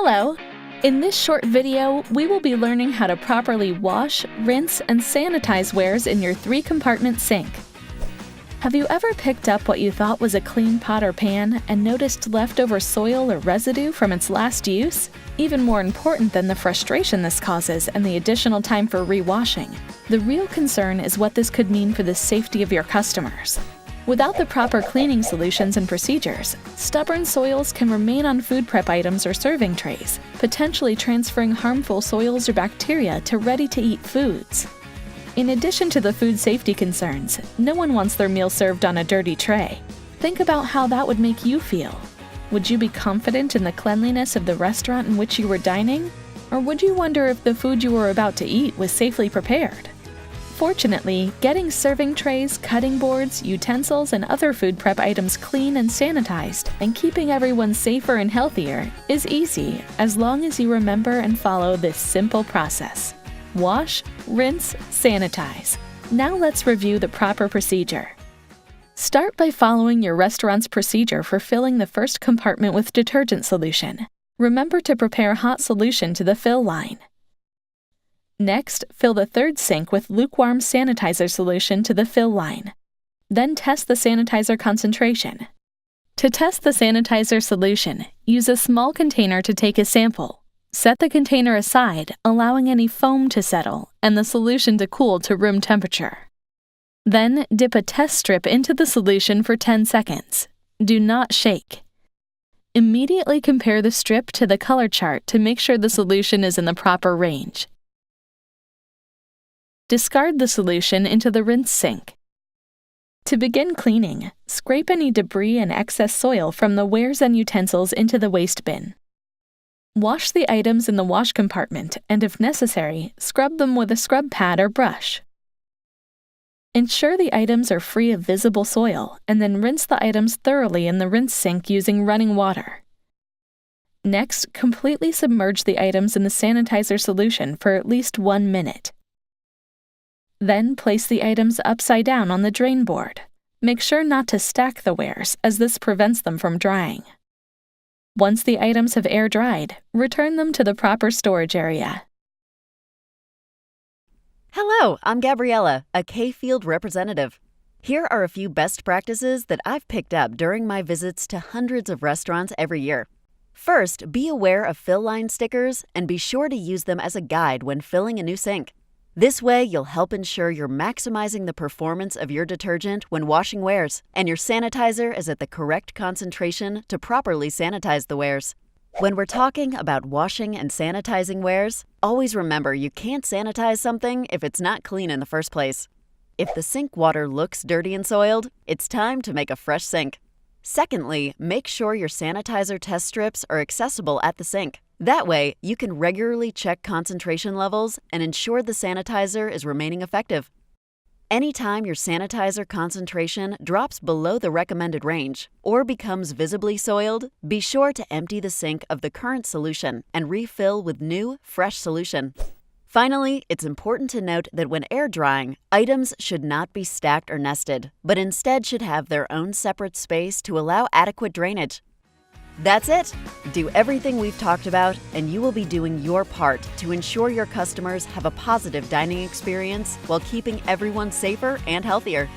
Hello! In this short video, we will be learning how to properly wash, rinse, and sanitize wares in your 3-compartment sink. Have you ever picked up what you thought was a clean pot or pan and noticed leftover soil or residue from its last use? Even more important than the frustration this causes and the additional time for rewashing, the real concern is what this could mean for the safety of your customers. Without the proper cleaning solutions and procedures, stubborn soils can remain on food prep items or serving trays, potentially transferring harmful soils or bacteria to ready-to-eat foods. In addition to the food safety concerns, no one wants their meal served on a dirty tray. Think about how that would make you feel. Would you be confident in the cleanliness of the restaurant in which you were dining? Or would you wonder if the food you were about to eat was safely prepared? Fortunately, getting serving trays, cutting boards, utensils, and other food prep items clean and sanitized and keeping everyone safer and healthier is easy as long as you remember and follow this simple process. Wash, rinse, sanitize. Now let's review the proper procedure. Start by following your restaurant's procedure for filling the first compartment with detergent solution. Remember to prepare hot solution to the fill line. Next, fill the third sink with lukewarm sanitizer solution to the fill line. Then test the sanitizer concentration. To test the sanitizer solution, use a small container to take a sample. Set the container aside, allowing any foam to settle and the solution to cool to room temperature. Then, dip a test strip into the solution for 10 seconds. Do not shake. Immediately compare the strip to the color chart to make sure the solution is in the proper range. Discard the solution into the rinse sink. To begin cleaning, scrape any debris and excess soil from the wares and utensils into the waste bin. Wash the items in the wash compartment and, if necessary, scrub them with a scrub pad or brush. Ensure the items are free of visible soil and then rinse the items thoroughly in the rinse sink using running water. Next, completely submerge the items in the sanitizer solution for at least 1 minute. Then place the items upside down on the drain board. Make sure not to stack the wares, as this prevents them from drying. Once the items have air dried, return them to the proper storage area. Hello, I'm Gabriella, a K-Field representative. Here are a few best practices that I've picked up during my visits to hundreds of restaurants every year. First, be aware of fill line stickers and be sure to use them as a guide when filling a new sink. This way, you'll help ensure you're maximizing the performance of your detergent when washing wares, and your sanitizer is at the correct concentration to properly sanitize the wares. When we're talking about washing and sanitizing wares, always remember you can't sanitize something if it's not clean in the first place. If the sink water looks dirty and soiled, it's time to make a fresh sink. Secondly, make sure your sanitizer test strips are accessible at the sink. That way, you can regularly check concentration levels and ensure the sanitizer is remaining effective. Anytime your sanitizer concentration drops below the recommended range or becomes visibly soiled, be sure to empty the sink of the current solution and refill with new, fresh solution. Finally, it's important to note that when air drying, items should not be stacked or nested, but instead should have their own separate space to allow adequate drainage. That's it! Do everything we've talked about, and you will be doing your part to ensure your customers have a positive dining experience while keeping everyone safer and healthier.